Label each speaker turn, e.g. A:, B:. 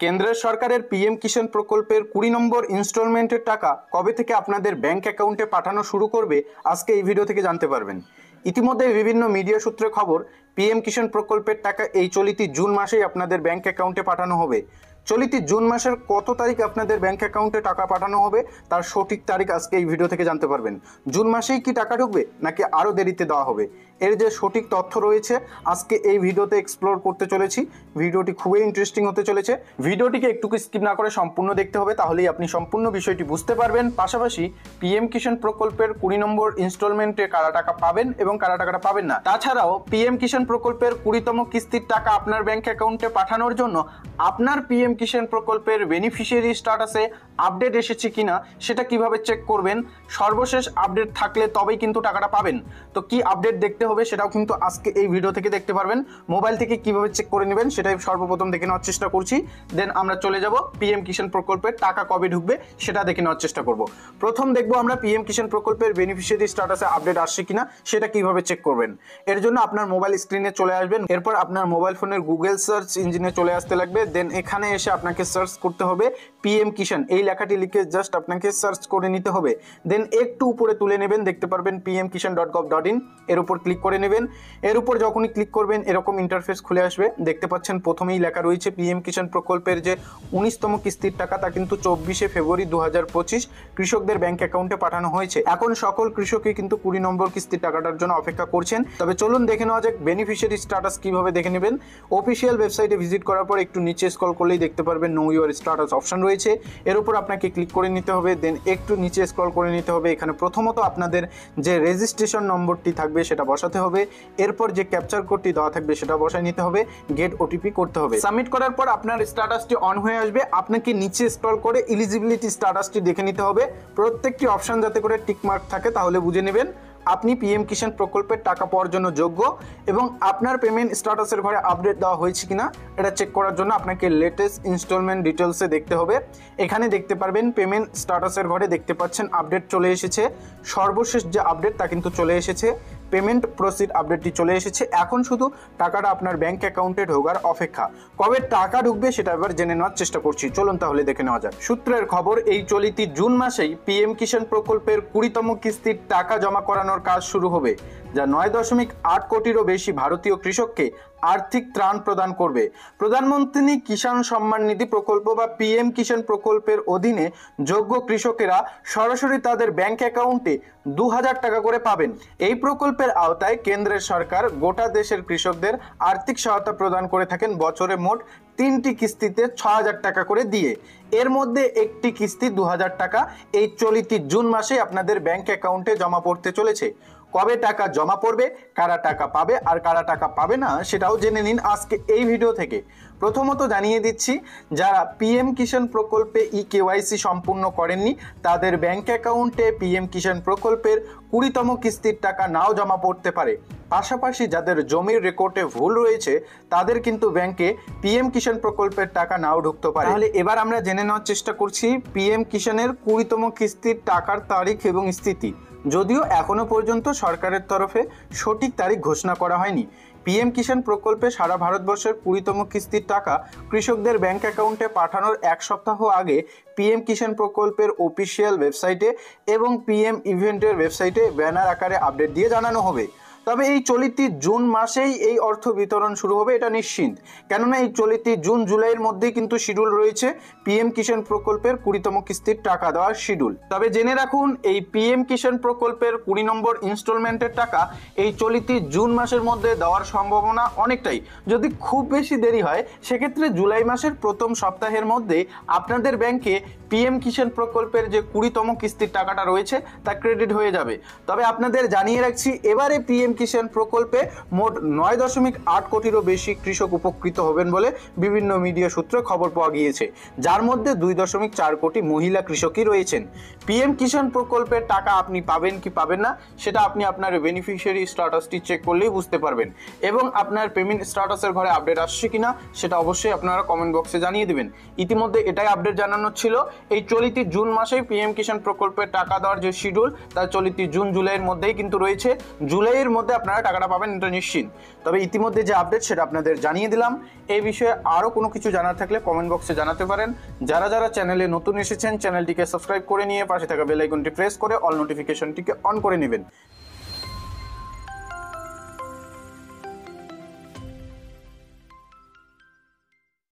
A: কেন্দ্রের সরকারের পিএম কিষাণ প্রকল্পের 20 নম্বর ইনস্টলমেন্টের টাকা কবে থেকে আপনাদের ব্যাংক অ্যাকাউন্টে পাঠানো শুরু করবে আজকে এই ভিডিও থেকে জানতে পারবেন। ইতিমধ্যে বিভিন্ন মিডিয়া সূত্রে খবর পিএম কিষাণ প্রকল্পের টাকা এই চলিতি জুন মাসেই আপনাদের ব্যাংক অ্যাকাউন্টে পাঠানো হবে। চলিতি জুন মাসের কত তারিখ আপনাদের ব্যাংক অ্যাকাউন্টে টাকা পাঠানো হবে তার সঠিক তারিখ আজকে এই ভিডিও থেকে জানতে পারবেন। জুন মাসেই কি টাকা ঢুকবে নাকি আরও দেরিতে দেওয়া হবে, এর যে সঠিক তথ্য রয়েছে আজকে এই ভিডিওতে এক্সপ্লোর করতে চলেছি। ভিডিওটি খুবই ইন্টারেস্টিং হতে চলেছে। ভিডিওটিকে একটুকু স্কিপ না করে সম্পূর্ণ দেখতে হবে, তাহলেই আপনি সম্পূর্ণ বিষয়টি বুঝতে পারবেন। পাশাপাশি পিএম কিষাণ প্রকল্পের 20 নম্বর ইনস্টলমেন্টে কারা টাকা পাবেন এবং কারা টাকাটা পাবেন না। তাছাড়াও পিএম কিষাণ প্রকল্পের 20তম কিস্তির টাকা আপনার ব্যাংক অ্যাকাউন্টে পাঠানোর জন্য আপনার পিএম কিষাণ প্রকল্পের বেনিফিশিয়ারি স্ট্যাটাসে আপডেট এসেছে কিনা সেটা কিভাবে চেক করবেন। সর্বশেষ আপডেট থাকলে তবেই কিন্তু টাকাটা পাবেন। তো কি আপডেট দেখতে হবে সেটাও কিন্তু আজকে এই ভিডিও থেকে দেখতে পারবেন। মোবাইল থেকে কিভাবে চেক করে নেবেন সেটাই সর্বপ্রথম দেখে নেওয়ার চেষ্টা করছি। দেন আমরা চলে যাব পিএম কিষাণ প্রকল্পের টাকা কবে ঢুকবে সেটা দেখে নেওয়ার চেষ্টা করব। প্রথম দেখবো আমরা পিএম কিষাণ প্রকল্পের বেনিফিশিয়ারি স্ট্যাটাসে আপডেট আসছে কিনা সেটা কিভাবে চেক করবেন। এর জন্য আপনার মোবাইল স্ক্রিনে চলে আসবেন, এরপর আপনার মোবাইল ফোনের গুগল সার্চ ইঞ্জিনে চলে আসতে লাগবে। দেন এখানে এসে আপনাকে সার্চ করতে হবে পিএম কিষাণ, এই লেখাটি লিখে জাস্ট আপনাকে সার্চ করে নিতে হবে। দেন একটু উপরে তুলে নেবেন, দেখতে পারবেন pmkishan.gov.in, এর উপর ক্লিক করে নেবেন। এর উপর যখনই ক্লিক করবেন এরকম ইন্টারফেস খুলে আসবে। দেখতে পাচ্ছেন প্রথমেই লেখা রয়েছে পিএম কিষাণ প্রকল্পের যে 19তম কিস্তির টাকা তা কিন্তু 24শে ফেব্রুয়ারি 2025 কৃষকদের ব্যাংক অ্যাকাউন্টে পাঠানো হয়েছে। এখন সকল কৃষকই কিন্তু 20 নম্বর কিস্তির টাকাটার জন্য অপেক্ষা করছেন। তবে চলুন দেখে নেওয়া যাক বেনিফিশিয়ারি স্ট্যাটাস কিভাবে দেখে নেবেন। অফিসিয়াল ওয়েবসাইটে ভিজিট করার পর একটু নিচে স্ক্রল করলেই দেখতে পারবেন নো ইউর স্ট্যাটাস অপশন রয়েছে, এর উপর আপনাকে ক্লিক করে নিতে হবে। দেন একটু নিচে স্ক্রল করে নিতে হবে। এখানে প্রথমত আপনাদের যে রেজিস্ট্রেশন নম্বরটি থাকবে সেটা বসাতে হবে, এরপর যে ক্যাপচার কোডটি দেওয়া থাকবে সেটা বসায় নিতে হবে, গেট ওটিপি করতে হবে। সাবমিট করার পর আপনার স্ট্যাটাসটি অন হয়ে আসবে। আপনাকে নিচে স্ক্রল করে এলিজিবিলিটি স্ট্যাটাসটি দেখে নিতে হবে। প্রত্যেকটি অপশন যাতে করে টিক মার্ক থাকে তাহলে বুঝে নেবেন আপনি পিএম কিষাণ প্রকল্পের টাকা পাওয়ার জন্য যোগ্য এবং আপনার পেমেন্ট স্ট্যাটাসের ঘরে আপডেট দেওয়া হয়েছে কিনা এটা চেক করার জন্য আপনাকে লেটেস্ট ইনস্টলমেন্ট ডিটেলসে দেখতে হবে। এখানে দেখতে পারবেন পেমেন্ট স্ট্যাটাসের ঘরে দেখতে পাচ্ছেন আপডেট চলে এসেছে। সর্বশেষ যে আপডেট তা কিন্তু চলে এসেছে, পেমেন্ট প্রসিড আপডেটটি চলে এসেছে। এখন শুধু টাকাটা আপনার ব্যাংক অ্যাকাউন্টে ঢোকার অপেক্ষা। কবে টাকা ঢুকবে সেটা এবার জেনে নেওয়ার চেষ্টা করছি, চলুন তাহলে দেখে নেওয়া যাক। সূত্রের খবর এই চলিতি জুন মাসেই পিএম কিষাণ প্রকল্পের 20তম কিস্তির টাকা জমা করানোর কাজ শুরু হবে, যা 9.8 কোটিরও বেশি ভারতীয় কৃষককে আর্থিক ত্রাণ প্রদান করবে। প্রধানমন্ত্রী কিষাণ সম্মান নিধি প্রকল্প বা পিএম কিষাণ প্রকল্পের অধীনে যোগ্য কৃষকেরা সরাসরি তাদের ব্যাংক অ্যাকাউন্টে 2000 টাকা করে পাবেন। এই প্রকল্পের আওতায় কেন্দ্রের সরকার গোটা দেশের কৃষকদের আর্থিক সহায়তা প্রদান করে থাকেন বছরে মোট 3টি কিস্তিতে 6000 টাকা করে দিয়ে। এর মধ্যে একটি কিস্তি 2000 টাকা এই চলিতি জুন মাসে আপনাদের ব্যাংক অ্যাকাউন্টে জমা পড়তে চলেছে। কবে টাকা জমা পড়বে, কারা টাকা পাবে আর কারা টাকা পাবে না সেটাও জেনে নিন আজকে এই ভিডিও থেকে। প্রথমত জানিয়ে দিচ্ছি, যারা পিএম কিষাণ প্রকল্পে কেওয়াইসি সম্পূর্ণ করেননি তাদের ব্যাংক অ্যাকাউন্টে পিএম কিষাণ প্রকল্পের 20তম কিস্তির টাকা নাও জমা পড়তে পারে। পাশাপাশি যাদের জমির রেকর্ডে ভুল রয়েছে তাদের কিন্তু ব্যাংকে পিএম কিষাণ প্রকল্পের টাকা নাও ঢুকতে পারে। তাহলে এবার আমরা জেনে নেওয়ার চেষ্টা করছি পিএম কিষাণের 20তম কিস্তির টাকার তারিখ এবং স্থিতি। যদিও এখনো পর্যন্ত সরকারের তরফে সঠিক তারিখ ঘোষণা করা হয়নি। পিএম কিষাণ প্রকল্পে সারা ভারতবর্ষের 20তম কিস্তির টাকা কৃষকদের ব্যাংক অ্যাকাউন্টে পাঠানোর এক সপ্তাহ আগে পিএম কিষাণ প্রকল্পের অফিসিয়াল ওয়েবসাইটে এবং পিএম ইভেন্টের ওয়েবসাইটে ব্যানার আকারে আপডেট দিয়ে জানানো হবে। তবে এই চলিতি জুন মাসেই এই অর্থ বিতরণ শুরু হবে এটা নিশ্চিন্ত, কেননা এই চলিতি জুন জুলাইয়ের মধ্যেই কিন্তু শিডিউল রয়েছে পিএম কিষাণ প্রকল্পের 20তম কিস্তির টাকা দেওয়ার শিডিউল। তবে জেনে রাখুন এই পিএম কিষাণ প্রকল্পের 20 নম্বর ইনস্টলমেন্টের টাকা এই চলিতি জুন মাসের মধ্যে দেওয়ার সম্ভাবনা অনেকটাই। যদি খুব বেশি দেরি হয় সেক্ষেত্রে জুলাই মাসের প্রথম সপ্তাহের মধ্যে আপনাদের ব্যাংকে পিএম কিষাণ প্রকল্পের যে 20তম কিস্তির টাকাটা রয়েছে তা ক্রেডিট হয়ে যাবে। তবে আপনাদের জানিয়ে রাখছি এবারে পিএম কিষাণ প্রকল্পে মোট 9.8 কোটিরও বেশি কৃষক উপকৃত হবেন বলে বিভিন্ন মিডিয়া সূত্রে খবর পাওয়া গিয়েছে, যার মধ্যে 2.4 কোটি মহিলা কৃষকই রয়েছেন। পিএম কিষাণ প্রকল্পের টাকা আপনি পাবেন কি পাবেন না সেটা আপনি আপনার বেনিফিশিয়ারি স্ট্যাটাসটি চেক করলেই বুঝতে পারবেন এবং আপনার পেমেন্ট স্ট্যাটাসের ঘরে আপডেট আসছে কিনা সেটা অবশ্যই আপনারা কমেন্ট বক্সে জানিয়ে দেবেন। ইতিমধ্যে এটাই আপডেট জানানো ছিল, এই চলিতি জুন মাসেই পিএম কিষাণ প্রকল্পের টাকা দেওয়ার যে শিডিউল তা চলিতি জুন জুলাইয়ের মধ্যেই কিন্তু রয়েছে। জুলাইয়ের মধ্যে মধ্যে আপনারা টাকাটা পাবেন, এটা নিশ্চিত। তবে ইতিমধ্যে যে আপডেট সেটা আপনাদের জানিয়ে দিলাম। এই বিষয়ে আরও কোনো কিছু জানার থাকলে কমেন্ট বক্সে জানাতে পারেন। যারা যারা চ্যানেলে নতুন এসেছেন চ্যানেলটিকে সাবস্ক্রাইব করে নিয়ে পাশে থাকা বেল আইকনটি প্রেস করে অল নোটিফিকেশনটিকে অন করে নেবেন,